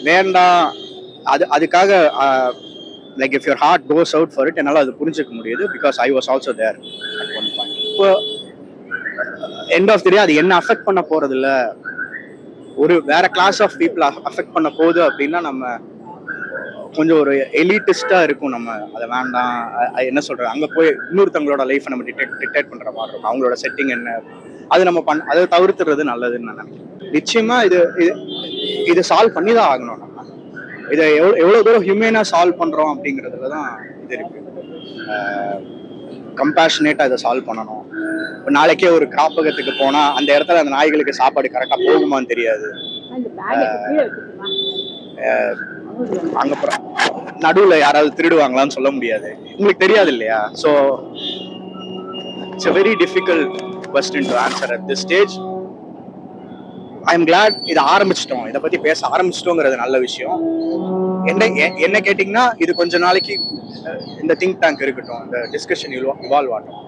வேண்டாம் அதுக்காக like if your heart goes out for it என்னால் அது புரிஞ்சுக்க முடியுது because I was also there at one point. இப்போ எண்ட் ஆஃப் தி டே அது என்ன அஃபெக்ட் பண்ண போறது இல்லை, ஒரு வேற கிளாஸ் ஆஃப் பீப்புள் அஃபெக்ட் பண்ண போகுது அப்படின்னா நம்ம கொஞ்சம் ஒரு எலிட்டிஸ்டா இருக்கும். நம்ம அதை வேண்டாம், என்ன சொல்றது, அங்க போய் இன்னொருத்தவங்களோட லைஃப் நம்ம டிக்டேட் பண்ற மாதிரி இருக்கும். அவங்களோட செட்டிங் என்ன, அது நம்ம அதை தவிர்த்துறது நல்லதுன்னு நான் நினைக்கிறேன். நிச்சயமா இது சால்வ் பண்ணி தான் ஆகணும். நம்ம இதை எவ்வளவு தூரம் ஹியூமனா சால்வ் பண்றோம் அப்படிங்கிறதுலதான் இது இருக்கு. கம்பேஷனேட்டா இதை சால்வ் பண்ணணும். இப்போ நாளைக்கே ஒரு காப்பகத்துக்கு போனா அந்த இடத்துல அந்த நாய்களுக்கு சாப்பாடு கரெக்டா போகுமான்னு தெரியாது. அங்க நடுவுல யாராவது திருடுவாங்களான்னு சொல்ல முடியாது, உங்களுக்கு தெரியாது இல்லையா? So it's a very difficult question to answer at this stage. I am glad இதை ஆரம்பிச்சிட்டோம், இதை பத்தி பேச ஆரம்பிச்சிட்டோங்கிறது நல்ல விஷயம். என்ன கேட்டீங்கன்னா இது கொஞ்ச நாளைக்கு இந்த திங்க் டேங்க் இருக்கட்டும், இந்த டிஸ்கஷன் இவால்வ் ஆகட்டும்.